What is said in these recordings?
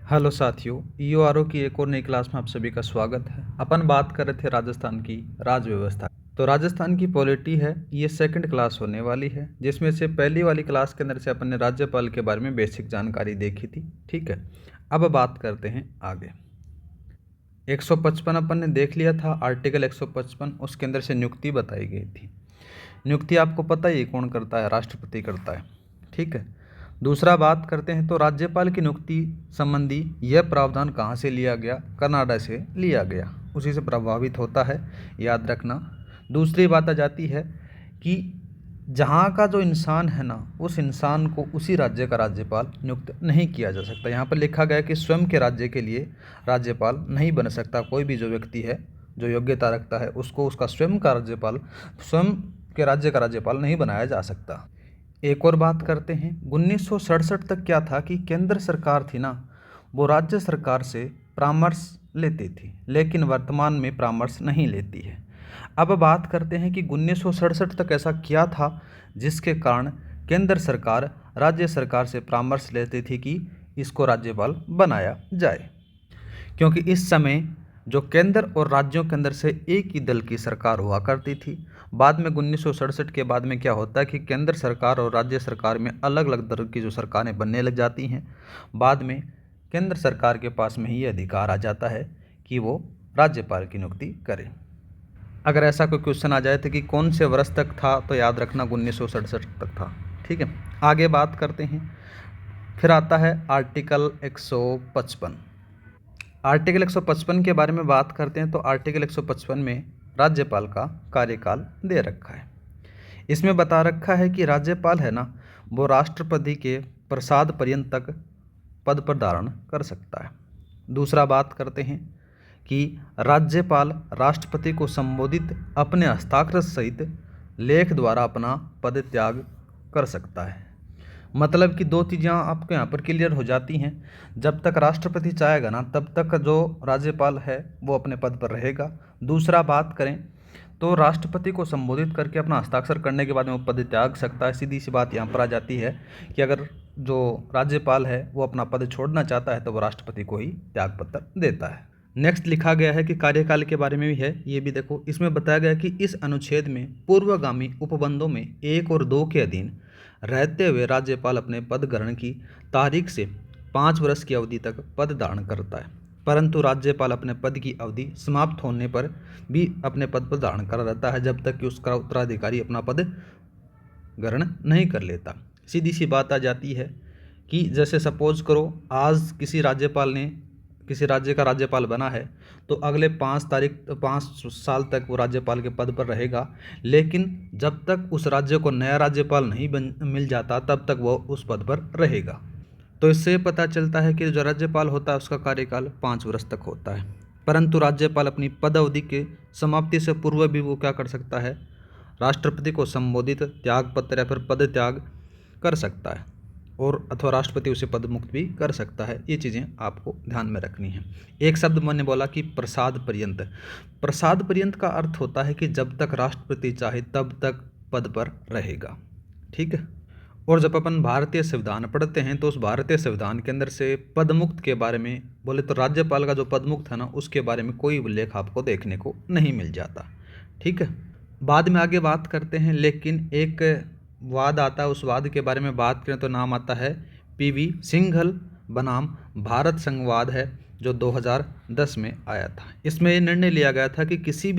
Hello साथियों, ईओआरओ की एक और नई क्लास में आप सभी का स्वागत है। अपन बात कर रहे थे राजस्थान की राज व्यवस्था। तो राजस्थान की पॉलिटी है, ये सेकंड क्लास होने वाली है, जिसमें से पहली वाली क्लास के अंदर से अपन ने राज्यपाल के बारे में बेसिक जानकारी देखी थी। ठीक है, अब बात करते हैं आगे। 155 अपन ने देख लिया था, आर्टिकल 155, उसके अंदर से नियुक्ति बताई गई थी। नियुक्ति आपको पता ही कौन करता है, राष्ट्रपति करता है। ठीक है, दूसरा बात करते हैं तो राज्यपाल की नियुक्ति संबंधी यह प्रावधान कहाँ से लिया गया? कनाडा से लिया गया, उसी से प्रभावित होता है, याद रखना। दूसरी बात आ जाती है कि जहाँ का जो इंसान है ना, उस इंसान को उसी राज्य का राज्यपाल नियुक्त नहीं किया जा सकता। यहाँ पर लिखा गया कि स्वयं के राज्य के लिए राज्यपाल नहीं बन सकता। कोई भी जो व्यक्ति है जो योग्यता रखता है, उसको उसका स्वयं का राज्यपाल, स्वयं के राज्य का राज्यपाल नहीं बनाया जा सकता। एक और बात करते हैं, 1967 तक क्या था कि केंद्र सरकार थी ना, वो राज्य सरकार से परामर्श लेती थी, लेकिन वर्तमान में परामर्श नहीं लेती है। अब बात करते हैं कि 1967 तक ऐसा क्या था जिसके कारण केंद्र सरकार राज्य सरकार से परामर्श लेती थी कि इसको राज्यपाल बनाया जाए। क्योंकि इस समय जो केंद्र और राज्यों के अंदर से एक ही दल की सरकार हुआ करती थी। बाद में 1967 के बाद में क्या होता है कि केंद्र सरकार और राज्य सरकार में अलग अलग दल की जो सरकारें बनने लग जाती हैं। बाद में केंद्र सरकार के पास में ही अधिकार आ जाता है कि वो राज्यपाल की नियुक्ति करे। अगर ऐसा कोई क्वेश्चन आ जाए तो कि कौन से वर्ष तक था, तो याद रखना 1967 तक था। ठीक है, आगे बात करते हैं। फिर आता है आर्टिकल 155। आर्टिकल 155 के बारे में बात करते हैं तो आर्टिकल 155 में राज्यपाल का कार्यकाल दे रखा है। इसमें बता रखा है कि राज्यपाल है ना, वो राष्ट्रपति के प्रसाद पर्यंत तक पद पर धारण कर सकता है। दूसरा बात करते हैं कि राज्यपाल राष्ट्रपति को संबोधित अपने हस्ताक्षर सहित लेख द्वारा अपना पद त्याग कर सकता है। मतलब कि दो चीज़ें आपको यहाँ पर क्लियर हो जाती हैं। जब तक राष्ट्रपति चाहेगा ना, तब तक जो राज्यपाल है वो अपने पद पर रहेगा। दूसरा बात करें तो राष्ट्रपति को संबोधित करके अपना हस्ताक्षर करने के बाद में वो पद त्याग सकता है। सीधी सी बात यहाँ पर आ जाती है कि अगर जो राज्यपाल है वो अपना पद छोड़ना चाहता है तो वो राष्ट्रपति को ही त्याग पत्र देता है। नेक्स्ट लिखा गया है कि कार्यकाल के बारे में भी है, ये भी देखो। इसमें बताया गया कि इस अनुच्छेद में पूर्वगामी उपबंधों में 1 और 2 के अधीन रहते हुए राज्यपाल अपने पद ग्रहण की तारीख से 5 वर्ष की अवधि तक पद धारण करता है, परंतु राज्यपाल अपने पद की अवधि समाप्त होने पर भी अपने पद पर धारण कर रहता है, जब तक कि उसका उत्तराधिकारी अपना पद ग्रहण नहीं कर लेता। सीधी सी बात आ जाती है कि जैसे सपोज करो आज किसी राज्य का राज्यपाल बना है, तो अगले 5 साल तक वो राज्यपाल के पद पर रहेगा। लेकिन जब तक उस राज्य को नया राज्यपाल नहीं मिल जाता, तब तक वो उस पद पर रहेगा। तो इससे पता चलता है कि जो राज्यपाल होता है उसका कार्यकाल 5 वर्ष तक होता है, परंतु राज्यपाल अपनी पद अवधि के समाप्ति से पूर्व भी वो क्या कर सकता है, राष्ट्रपति को संबोधित त्याग पत्र या फिर पद त्याग कर सकता है, और अथवा राष्ट्रपति उसे पद मुक्त भी कर सकता है। ये चीज़ें आपको ध्यान में रखनी है। एक शब्द मैंने बोला कि प्रसाद पर्यंत। प्रसाद पर्यंत का अर्थ होता है कि जब तक राष्ट्रपति चाहे तब तक पद पर रहेगा। ठीक है, और जब अपन भारतीय संविधान पढ़ते हैं तो उस भारतीय संविधान के अंदर से पदमुक्त के बारे में बोले तो राज्यपाल का जो पदमुक्त है ना, उसके बारे में कोई उल्लेख आपको देखने को नहीं मिल जाता। ठीक है, बाद में आगे बात करते हैं, लेकिन एक वाद आता है, उस वाद के बारे में बात करें तो नाम आता है पीवी सिंघल बनाम भारत संघवाद है, जो 2010 में आया था। इसमें ये निर्णय लिया गया था कि किसी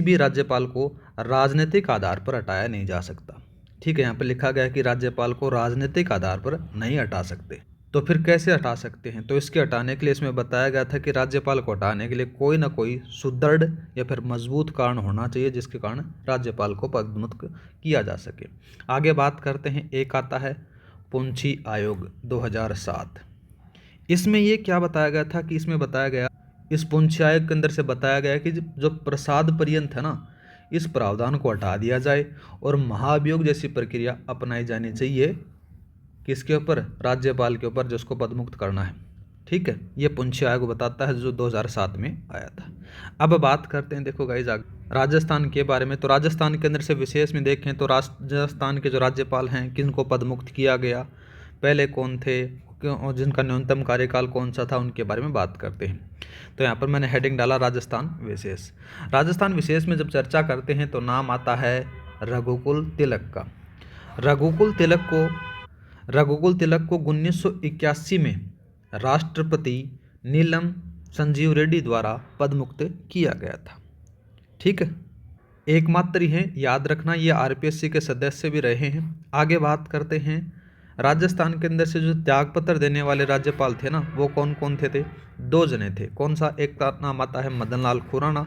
भी राज्यपाल को राजनीतिक आधार पर हटाया नहीं जा सकता। ठीक है, यहाँ पर लिखा गया है कि राज्यपाल को राजनीतिक आधार पर नहीं हटा सकते। तो फिर कैसे हटा सकते हैं? तो इसके हटाने के लिए इसमें बताया गया था कि राज्यपाल को हटाने के लिए कोई ना कोई सुदृढ़ या फिर मजबूत कारण होना चाहिए, जिसके कारण राज्यपाल को पदमुक्त किया जा सके। आगे बात करते हैं, एक आता है पुंछी आयोग 2007। इसमें ये क्या बताया गया था कि इसमें बताया गया, इस पुंछी आयोग के अंदर से बताया गया कि जो प्रसाद पर्यंत है ना, इस प्रावधान को हटा दिया जाए और महाभियोग जैसी प्रक्रिया अपनाई जानी चाहिए। किसके ऊपर? राज्यपाल के ऊपर, जिसको पदमुक्त करना है। ठीक है, ये पुंछी आयोग बताता है, जो 2007 में आया था। अब बात करते हैं, देखो गाइस, राजस्थान के बारे में। तो राजस्थान के अंदर से विशेष में देखें तो राजस्थान के जो राज्यपाल हैं, किनको पदमुक्त किया गया, पहले कौन थे, और जिनका न्यूनतम कार्यकाल कौन सा था उनके बारे में बात करते हैं। तो यहाँ पर मैंने हेडिंग डाला राजस्थान विशेष। राजस्थान विशेष में जब चर्चा करते हैं तो नाम आता है रघुकुल तिलक का। रघुकुल तिलक को 1981 में राष्ट्रपति नीलम संजीव रेड्डी द्वारा पदमुक्त किया गया था। ठीक है, एकमात्र ही हैं, याद रखना, ये आरपीएससी के सदस्य भी रहे हैं। आगे बात करते हैं, राजस्थान के अंदर से जो त्यागपत्र देने वाले राज्यपाल थे ना, वो कौन कौन थे? 2 जने थे। कौन सा? एक का नाम आता है मदन लाल खुराना,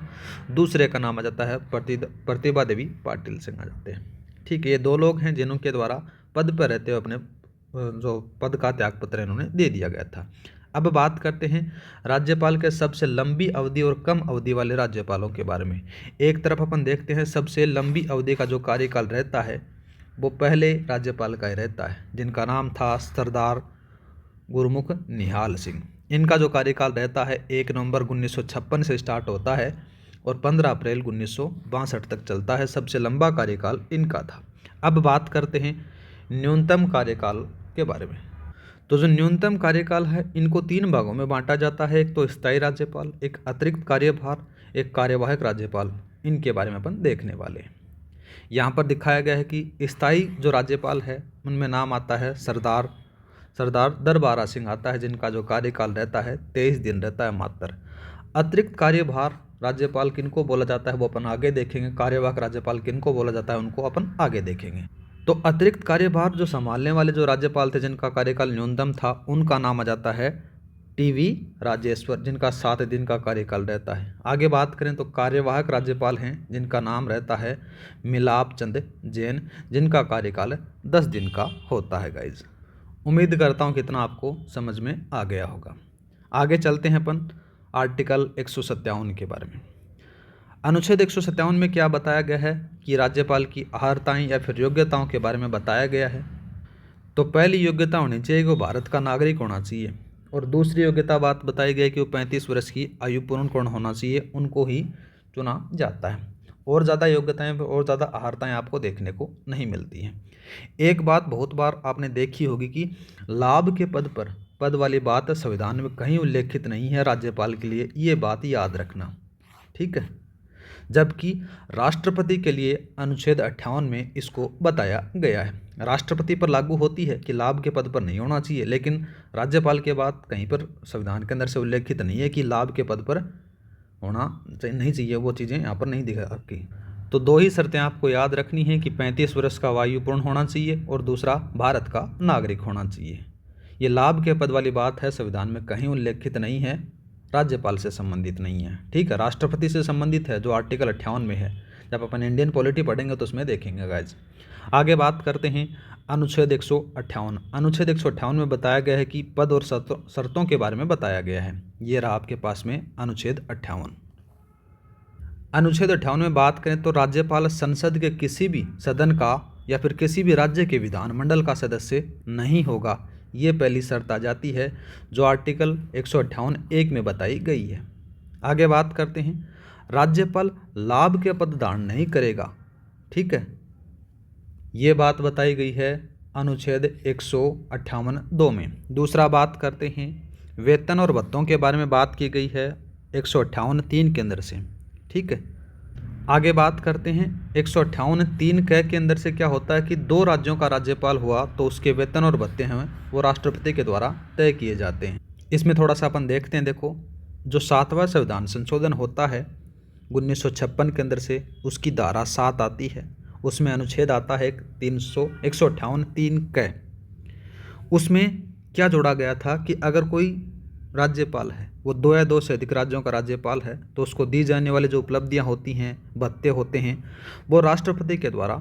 दूसरे का नाम आ जाता है प्रतिभा देवी पाटिल सिंह आ जाते हैं। ठीक है, ये 2 लोग हैं जिनके द्वारा पद पर रहते हुए अपने जो पद का त्यागपत्र इन्होंने दे दिया गया था। अब बात करते हैं राज्यपाल के सबसे लंबी अवधि और कम अवधि वाले राज्यपालों के बारे में। एक तरफ अपन देखते हैं सबसे लंबी अवधि का जो कार्यकाल रहता है वो पहले राज्यपाल का ही रहता है, जिनका नाम था सरदार गुरमुख निहाल सिंह। इनका जो कार्यकाल रहता है 1 नवंबर 1956 से स्टार्ट होता है और 15 अप्रैल 1962 तक चलता है। सबसे लंबा कार्यकाल इनका था। अब बात करते हैं न्यूनतम कार्यकाल के बारे में। तो जो न्यूनतम कार्यकाल है इनको 3 भागों में बांटा जाता है। एक तो स्थायी राज्यपाल, एक अतिरिक्त कार्यभार, एक कार्यवाहक राज्यपाल। इनके बारे में अपन देखने वाले हैं। यहाँ पर दिखाया गया है कि स्थायी जो राज्यपाल है उनमें नाम आता है सरदार दरबारा सिंह आता है, जिनका जो कार्यकाल रहता है 23 दिन रहता है मात्र। अतिरिक्त कार्यभार राज्यपाल किनको बोला जाता है वो अपन आगे देखेंगे। कार्यवाहक राज्यपाल किनको बोला जाता है उनको अपन आगे देखेंगे। तो अतिरिक्त कार्यभार जो संभालने वाले जो राज्यपाल थे जिनका कार्यकाल न्यूनतम था, उनका नाम आ जाता है टीवी राजेश्वर, जिनका 7 दिन का कार्यकाल रहता है। आगे बात करें तो कार्यवाहक राज्यपाल हैं जिनका नाम रहता है मिलाप चंद जैन, जिनका कार्यकाल 10 दिन का होता है। गाइज, उम्मीद करता हूँ कितना आपको समझ में आ गया होगा। आगे चलते हैं अपन आर्टिकल 157 के बारे में। अनुच्छेद 157 में क्या बताया गया है कि राज्यपाल की अहर्ताएँ या फिर योग्यताओं के बारे में बताया गया है। तो पहली योग्यता होनी चाहिए कि वो भारत का नागरिक होना चाहिए, और दूसरी योग्यता बात बताई गई कि वो 35 वर्ष की आयु पूर्ण कौन होना चाहिए, उनको ही चुना जाता है। और ज़्यादा योग्यताएं और ज़्यादा अहर्ताएँ आपको देखने को नहीं मिलती हैं। एक बात बहुत बार आपने देखी होगी कि लाभ के पद वाली बात संविधान में कहीं उल्लेखित नहीं है राज्यपाल के लिए, ये बात याद रखना। ठीक है, जबकि राष्ट्रपति के लिए अनुच्छेद 58 में इसको बताया गया है। राष्ट्रपति पर लागू होती है कि लाभ के पद पर नहीं होना चाहिए, लेकिन राज्यपाल के बात कहीं पर संविधान के अंदर से उल्लेखित नहीं है कि लाभ के पद पर होना नहीं चाहिए। वो चीज़ें यहाँ पर नहीं दिखा रखी। तो 2 ही शर्तें आपको याद रखनी है कि 35 वर्ष का आयु पूर्ण होना चाहिए और दूसरा भारत का नागरिक होना चाहिए। ये लाभ के पद वाली बात है, संविधान में कहीं उल्लेखित नहीं है, राज्यपाल से संबंधित नहीं है। ठीक है, राष्ट्रपति से संबंधित है जो आर्टिकल 58 में है। जब अपन इंडियन पॉलिटी पढ़ेंगे तो उसमें देखेंगे गाइज। आगे बात करते हैं अनुच्छेद 158। अनुच्छेद 158 में बताया गया है कि पद और शर्तों के बारे में बताया गया है। ये रहा आपके पास में अनुच्छेद 58। अनुच्छेद 58 में बात करें तो राज्यपाल संसद के किसी भी सदन का या फिर किसी भी राज्य के विधानमंडल का सदस्य नहीं होगा। ये पहली शर्त आ जाती है जो आर्टिकल 158(1) में बताई गई है। आगे बात करते हैं, राज्यपाल लाभ के पद धारण नहीं करेगा। ठीक है, ये बात बताई गई है अनुच्छेद 158(2) में। दूसरा बात करते हैं, वेतन और भत्तों के बारे में बात की गई है 158(3) के अंदर से। ठीक है, आगे बात करते हैं 158(3) के अंदर से क्या होता है कि 2 राज्यों का राज्यपाल हुआ तो उसके वेतन और भत्ते हैं वो राष्ट्रपति के द्वारा तय किए जाते हैं। इसमें थोड़ा सा अपन देखते हैं। देखो, जो 7वां संविधान संशोधन होता है 1956 के अंदर से, उसकी धारा 7 आती है, उसमें अनुच्छेद आता है 158(3). उसमें क्या जोड़ा गया था कि अगर कोई राज्यपाल है वो 2 या 2 से अधिक राज्यों का राज्यपाल है तो उसको दी जाने वाली जो उपलब्धियां होती हैं, भत्ते होते हैं, वो राष्ट्रपति के द्वारा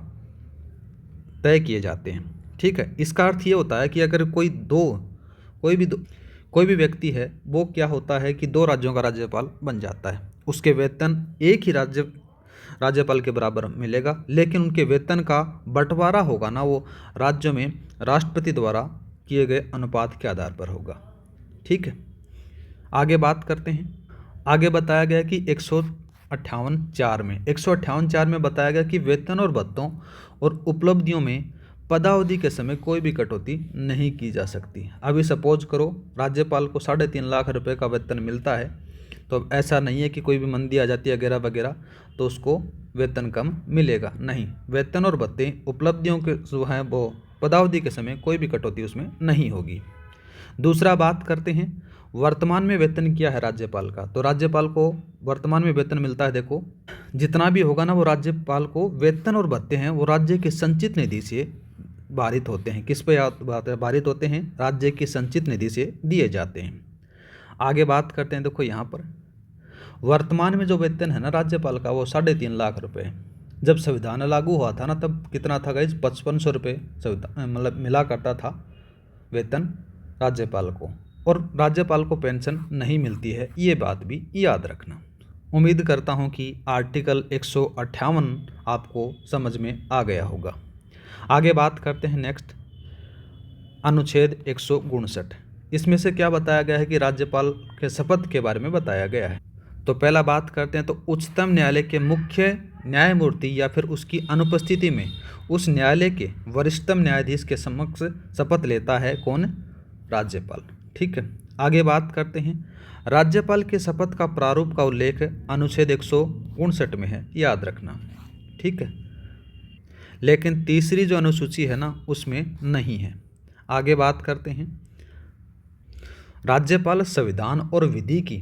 तय किए जाते हैं। ठीक है, इसका अर्थ ये होता है कि अगर कोई भी व्यक्ति है वो क्या होता है कि 2 राज्यों का राज्यपाल बन जाता है, उसके वेतन एक ही राज्यपाल के बराबर मिलेगा, लेकिन उनके वेतन का बंटवारा होगा ना वो राज्यों में राष्ट्रपति द्वारा किए गए अनुपात के आधार पर होगा। ठीक है, आगे बात करते हैं। आगे बताया गया कि 158(4) में बताया गया कि वेतन और भत्तों और उपलब्धियों में पदावधि के समय कोई भी कटौती नहीं की जा सकती। अभी सपोज करो राज्यपाल को 3.5 लाख रुपए का वेतन मिलता है, तो अब ऐसा नहीं है कि कोई भी मंदी आ जाती है वगैरह वगैरह तो उसको वेतन कम मिलेगा, नहीं। वेतन और भत्ते उपलब्धियों के जो हैं वो पदावधि के समय कोई भी कटौती उसमें नहीं होगी। दूसरा बात करते हैं वर्तमान में वेतन क्या है राज्यपाल का। तो राज्यपाल को वर्तमान में वेतन मिलता है, देखो जितना भी होगा ना वो राज्यपाल को वेतन और भत्ते हैं वो राज्य के संचित निधि से भारित होते हैं। किस पे भारित होते हैं? राज्य की संचित निधि से दिए जाते हैं। आगे बात करते हैं, देखो यहाँ पर वर्तमान में जो वेतन है ना राज्यपाल का वो 3.5 लाख रुपए है। जब संविधान लागू हुआ था ना तब कितना था गाइस? 5500 रुपये मतलब मिला करता था वेतन राज्यपाल को, और राज्यपाल को पेंशन नहीं मिलती है, ये बात भी याद रखना। उम्मीद करता हूँ कि आर्टिकल 158 आपको समझ में आ गया होगा। आगे बात करते हैं नेक्स्ट अनुच्छेद 159। इसमें से क्या बताया गया है कि राज्यपाल के शपथ के बारे में बताया गया है। तो पहला बात करते हैं, तो उच्चतम न्यायालय के मुख्य न्यायमूर्ति या फिर उसकी अनुपस्थिति में उस न्यायालय के वरिष्ठतम न्यायाधीश के समक्ष शपथ लेता है कौन? राज्यपाल। ठीक है, आगे बात करते हैं राज्यपाल के शपथ का प्रारूप का उल्लेख अनुच्छेद 159 में है, याद रखना। ठीक है, लेकिन तीसरी जो अनुसूची है ना उसमें नहीं है। आगे बात करते हैं राज्यपाल संविधान और विधि की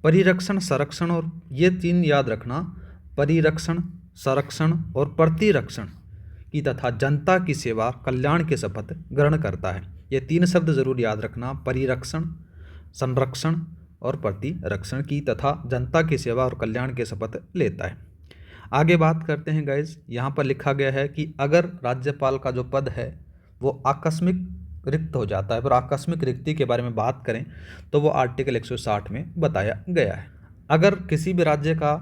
परिरक्षण संरक्षण, और ये तीन याद रखना, परिरक्षण संरक्षण और प्रतिरक्षण की तथा जनता की सेवा कल्याण की शपथ ग्रहण करता है। ये तीन शब्द जरूर याद रखना, परिरक्षण संरक्षण और प्रतिरक्षण की तथा जनता की सेवा और कल्याण की शपथ लेता है। आगे बात करते हैं गाइज, यहाँ पर लिखा गया है कि अगर राज्यपाल का जो पद है वो आकस्मिक रिक्त हो जाता है, पर आकस्मिक रिक्ति के बारे में बात करें तो वो आर्टिकल 160 में बताया गया है। अगर किसी भी राज्य का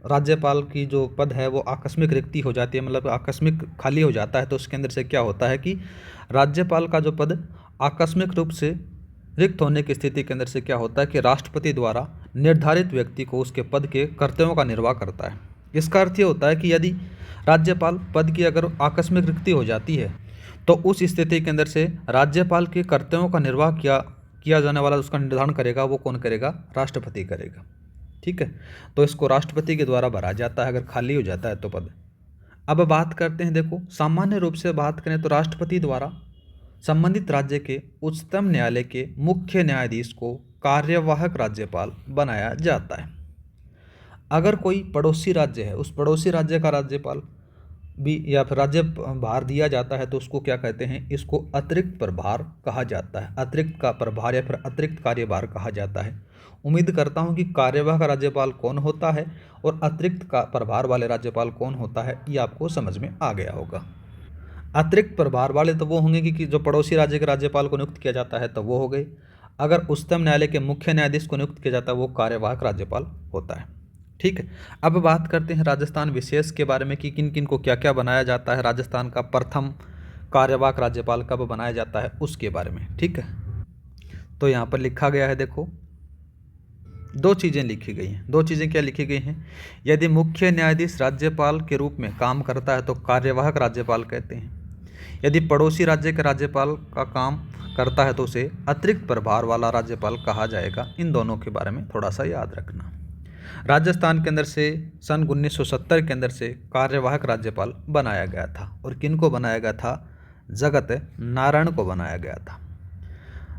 राज्यपाल की जो पद है वो आकस्मिक रिक्ति हो जाती है, मतलब आकस्मिक खाली हो जाता है, तो उसके अंदर से क्या होता है कि राज्यपाल का जो पद आकस्मिक रूप से रिक्त होने की स्थिति के अंदर से क्या होता है कि राष्ट्रपति द्वारा निर्धारित व्यक्ति को उसके पद के कर्तव्यों का निर्वाह करता है। इसका अर्थ ये होता है कि यदि राज्यपाल पद की अगर आकस्मिक रिक्ति हो जाती है तो उस स्थिति के अंदर से राज्यपाल के कर्तव्यों का निर्वाह किया जाने वाला उसका निर्धारण करेगा वो कौन करेगा? राष्ट्रपति करेगा। ठीक है, तो इसको राष्ट्रपति के द्वारा भरा जाता है अगर खाली हो जाता है तो पद। अब बात करते हैं, देखो सामान्य रूप से बात करें तो राष्ट्रपति द्वारा संबंधित राज्य के उच्चतम न्यायालय के मुख्य न्यायाधीश को कार्यवाहक राज्यपाल बनाया जाता है। अगर कोई पड़ोसी राज्य है उस पड़ोसी राज्य का राज्यपाल भी या फिर राज्य भार दिया जाता है तो उसको क्या कहते हैं? इसको अतिरिक्त प्रभार कहा जाता है, अतिरिक्त का प्रभार या फिर अतिरिक्त कार्यभार कहा जाता है। उम्मीद करता हूं कि कार्यवाहक राज्यपाल कौन होता है और अतिरिक्त का प्रभार वाले राज्यपाल कौन होता है ये आपको समझ में आ गया होगा। अतिरिक्त प्रभार वाले तो वो होंगे कि जो पड़ोसी राज्य के राज्यपाल को नियुक्त किया जाता है तो वो हो गए। अगर उच्चतम न्यायालय के मुख्य न्यायाधीश को नियुक्त किया जाता है वो कार्यवाहक राज्यपाल होता है। ठीक है, अब बात करते हैं राजस्थान विशेष के बारे में कि किन किन को क्या क्या बनाया जाता है। राजस्थान का प्रथम कार्यवाहक राज्यपाल कब बनाया जाता है उसके बारे में। ठीक है, तो यहाँ पर लिखा गया है, देखो दो चीज़ें लिखी गई हैं। दो चीज़ें क्या लिखी गई हैं? यदि मुख्य न्यायाधीश राज्यपाल के रूप में काम करता है तो कार्यवाहक राज्यपाल कहते हैं। यदि पड़ोसी राज्य के राज्यपाल का काम करता है तो उसे अतिरिक्त प्रभार वाला राज्यपाल कहा जाएगा। इन दोनों के बारे में थोड़ा सा याद रखना। राजस्थान के अंदर से सन 1970 के अंदर से कार्यवाहक राज्यपाल बनाया गया था, और किन को बनाया गया था? जगत नारायण को बनाया गया था।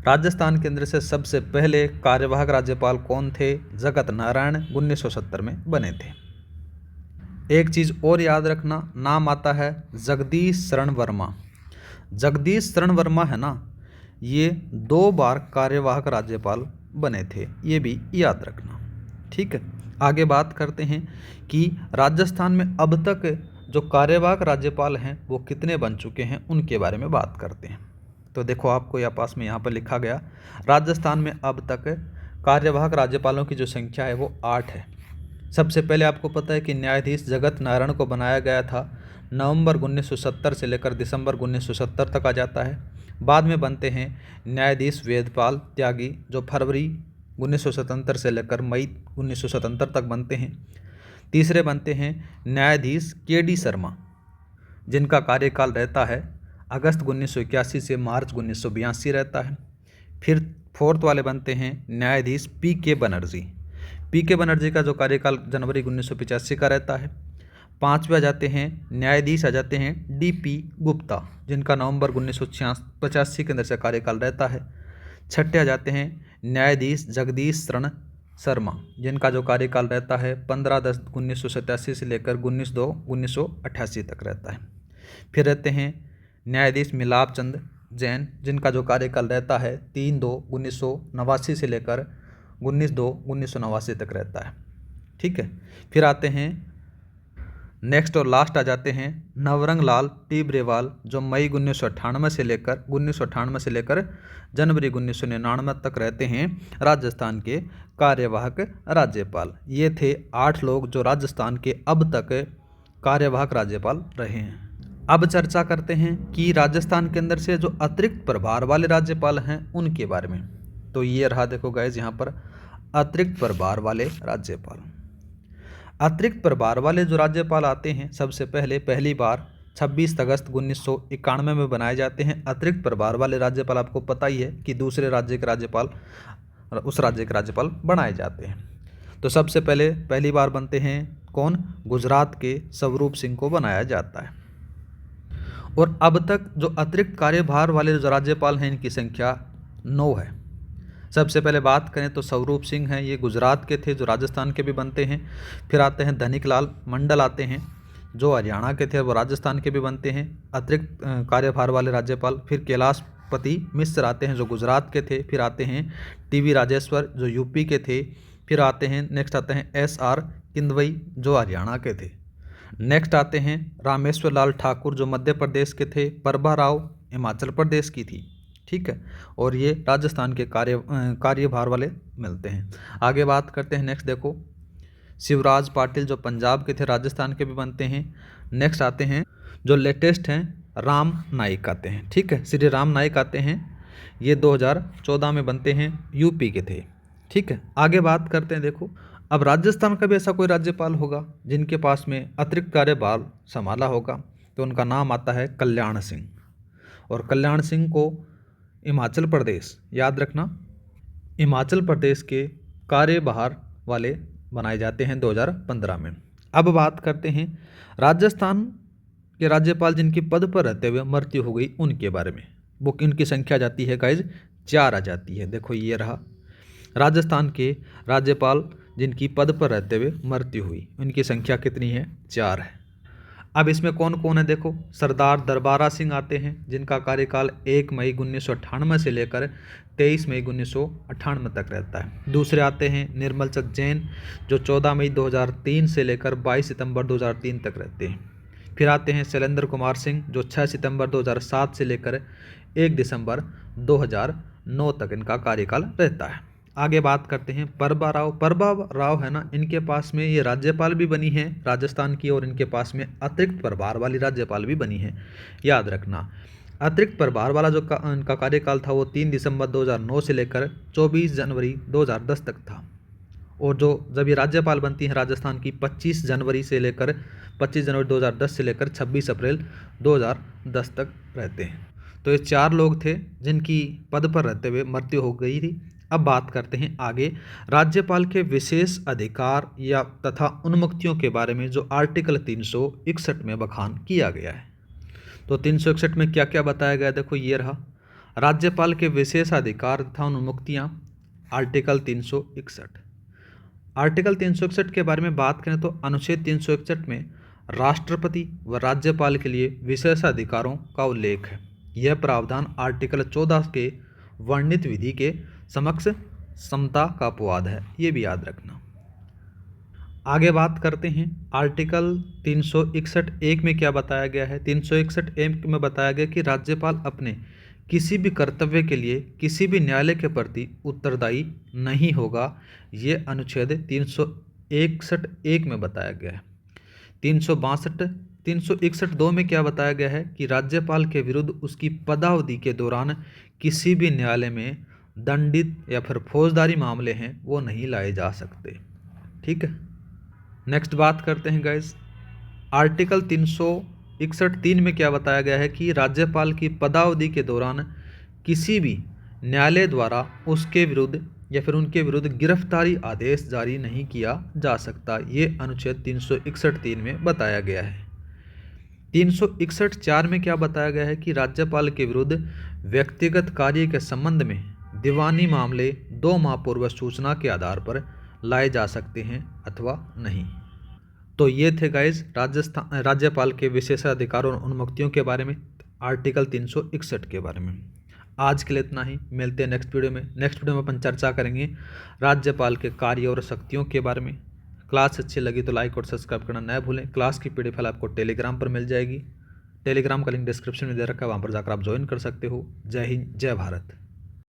राजस्थान के अंदर से सबसे पहले कार्यवाहक राज्यपाल कौन थे? जगत नारायण 1970 में बने थे। एक चीज़ और याद रखना, नाम आता है जगदीश शरण वर्मा। जगदीश शरण वर्मा है ना, ये 2 बार कार्यवाहक राज्यपाल बने थे, ये भी याद रखना। ठीक है, आगे बात करते हैं कि राजस्थान में अब तक जो कार्यवाहक राज्यपाल हैं वो कितने बन चुके हैं उनके बारे में बात करते हैं। तो देखो आपको यहाँ पास में यहाँ पर लिखा गया, राजस्थान में अब तक कार्यवाहक राज्यपालों की जो संख्या है वो 8 है। सबसे पहले आपको पता है कि न्यायाधीश जगत नारायण को बनाया गया था, नवंबर 1970 से लेकर दिसंबर 1970 तक आ जाता है। बाद में बनते हैं न्यायाधीश वेदपाल त्यागी जो फरवरी 1977 से लेकर मई 1977 तक बनते हैं। तीसरे बनते हैं न्यायाधीश के डी शर्मा जिनका कार्यकाल रहता है अगस्त 1981 से मार्च 1982 रहता है। फिर फोर्थ वाले बनते हैं न्यायाधीश पी.के. बनर्जी। पी.के. बनर्जी का जो कार्यकाल जनवरी 1985 का रहता है। पाँचवें आ जाते हैं न्यायाधीश आ जाते हैं डी.पी. गुप्ता, जिनका नवंबर 1985 के अंदर से कार्यकाल रहता है। छठे आ जाते हैं न्यायाधीश जगदीश शरण शर्मा, जिनका जो कार्यकाल रहता है 15/10/1987 से लेकर 19/2/1988 तक रहता है। फिर रहते हैं न्यायाधीश मिलाप चंद जैन, जिनका जो कार्यकाल रहता है 3/2/1989 से लेकर 19/2/1989 तक रहता है। ठीक है। फिर आते हैं नेक्स्ट और लास्ट आ जाते हैं नवरंग लाल टीब्रेवाल, जो मई 1998 से लेकर जनवरी 1999 तक रहते हैं राजस्थान के कार्यवाहक राज्यपाल। ये थे 8 लोग जो राजस्थान के अब तक कार्यवाहक राज्यपाल रहे हैं। अब चर्चा करते हैं कि राजस्थान के अंदर से जो अतिरिक्त प्रभार वाले राज्यपाल हैं उनके बारे में। तो ये रहा, देखो गाइस, यहाँ पर अतिरिक्त प्रभार वाले राज्यपाल। अतिरिक्त प्रभार वाले जो राज्यपाल आते हैं, सबसे पहली बार 26 अगस्त 1991 में बनाए जाते हैं। अतिरिक्त प्रभार वाले राज्यपाल आपको पता ही है कि दूसरे राज्य के राज्यपाल उस राज्य के राज्यपाल बनाए जाते हैं। तो सबसे पहली बार बनते हैं कौन? गुजरात के स्वरूप सिंह को बनाया जाता है। और अब तक जो अतिरिक्त कार्यभार वाले जो राज्यपाल हैं इनकी संख्या 9 है। सबसे पहले बात करें तो स्वरूप सिंह हैं, ये गुजरात के थे, जो राजस्थान के भी बनते हैं। फिर आते हैं धनिक लाल मंडल आते हैं, जो हरियाणा के थे, वो राजस्थान के भी बनते हैं अतिरिक्त कार्यभार वाले राज्यपाल। फिर कैलाशपति मिश्र आते हैं, जो गुजरात के थे। फिर आते हैं टी.वी. राजेश्वर, जो यूपी के थे। फिर आते हैं नेक्स्ट आते हैं S.R. किंदवई, जो हरियाणा के थे। नेक्स्ट आते हैं रामेश्वर लाल ठाकुर, जो मध्य प्रदेश के थे। प्रभा राव हिमाचल प्रदेश की थी। ठीक है। और ये राजस्थान के कार्यभार वाले मिलते हैं। आगे बात करते हैं नेक्स्ट, देखो शिवराज पाटिल, जो पंजाब के थे, राजस्थान के भी बनते हैं। नेक्स्ट आते हैं जो लेटेस्ट हैं राम नाईक आते हैं। ठीक है, श्री राम नाईक आते हैं, ये 2014 में बनते हैं, यूपी के थे। ठीक है। आगे बात करते हैं, देखो अब राजस्थान का भी ऐसा कोई राज्यपाल होगा जिनके पास में अतिरिक्त कार्यभार संभाला होगा, तो उनका नाम आता है कल्याण सिंह। और कल्याण सिंह को हिमाचल प्रदेश, याद रखना, हिमाचल प्रदेश के कार्यभार वाले बनाए जाते हैं 2015 में। अब बात करते हैं राजस्थान के राज्यपाल जिनकी पद पर रहते हुए मृत्यु हो गई उनके बारे में। वो इनकी संख्या जाती है गाइज 4 आ जाती है। देखो ये रहा राजस्थान के राज्यपाल जिनकी पद पर रहते हुए मृत्यु हुई, उनकी संख्या कितनी है? 4 है। अब इसमें कौन कौन है? देखो सरदार दरबारा सिंह आते हैं, जिनका कार्यकाल 1 मई 1998 से लेकर 23 मई 1998 तक रहता है। दूसरे आते हैं निर्मल चंद जैन, जो 14 मई 2003 से लेकर 22 सितंबर 2003 तक रहते हैं। फिर आते हैं शैलेंद्र कुमार सिंह, जो 6 सितंबर 2007 से लेकर 1 दिसंबर 2009 तक इनका कार्यकाल रहता है। आगे बात करते हैं प्रभा राव है ना, इनके पास में ये राज्यपाल भी बनी है राजस्थान की, और इनके पास में अतिरिक्त प्रभार वाली राज्यपाल भी बनी है। याद रखना, अतिरिक्त प्रभार वाला जो इनका कार्यकाल था वो 3 दिसंबर 2009 से लेकर 24 जनवरी 2010 तक था। और जो जब ये राज्यपाल बनती हैं राजस्थान की 25 जनवरी 2010 से लेकर 26 अप्रैल 2010 तक रहते हैं। तो ये 4 लोग थे जिनकी पद पर रहते हुए मृत्यु हो गई थी। अब बात करते हैं आगे राज्यपाल के विशेष अधिकार या तथा उन्मुक्तियों के बारे में, जो आर्टिकल 361 में बखान किया गया है। तो 361 में क्या क्या बताया गया? देखो ये रहा राज्यपाल के विशेष अधिकार तथा उन्मुक्तियाँ, आर्टिकल 361। आर्टिकल 361 के बारे में बात करें तो अनुच्छेद 361 में राष्ट्रपति व राज्यपाल के लिए विशेष अधिकारों का उल्लेख है। यह प्रावधान आर्टिकल 14 के वर्णित विधि के समक्ष समता का अपवाद है, ये भी याद रखना। आगे बात करते हैं आर्टिकल 361(1) में क्या बताया गया है। 361(1) में बताया गया कि राज्यपाल अपने किसी भी कर्तव्य के लिए किसी भी न्यायालय के प्रति उत्तरदायी नहीं होगा। ये अनुच्छेद 361(1) में बताया गया है। 361(2) में क्या बताया गया है कि राज्यपाल के विरुद्ध उसकी पदावधि के दौरान किसी भी न्यायालय में दंडित या फिर फौजदारी मामले हैं वो नहीं लाए जा सकते। ठीक है। नेक्स्ट बात करते हैं गाइस आर्टिकल 361(3) में क्या बताया गया है कि राज्यपाल की पदावधि के दौरान किसी भी न्यायालय द्वारा उसके विरुद्ध या फिर उनके विरुद्ध गिरफ्तारी आदेश जारी नहीं किया जा सकता। ये अनुच्छेद 361(3) में बताया गया है। 361(4) में क्या बताया गया है कि राज्यपाल के विरुद्ध व्यक्तिगत कार्य के संबंध में दीवानी मामले 2 माह पूर्व सूचना के आधार पर लाए जा सकते हैं अथवा नहीं। तो ये थे गाइज राज्यपाल के विशेषाधिकार और उन्मुक्तियों के बारे में, आर्टिकल 361 के बारे में। आज के लिए इतना ही, मिलते हैं नेक्स्ट वीडियो में। नेक्स्ट वीडियो में अपन चर्चा करेंगे राज्यपाल के कार्य और शक्तियों के बारे में। क्लास अच्छी लगी तो लाइक और सब्सक्राइब करना न भूलें। क्लास की पीडीएफ फाइल आपको टेलीग्राम पर मिल जाएगी। टेलीग्राम का लिंक डिस्क्रिप्शन में दे रखा है, वहाँ पर जाकर आप ज्वाइन कर सकते हो। जय हिंद, जय भारत।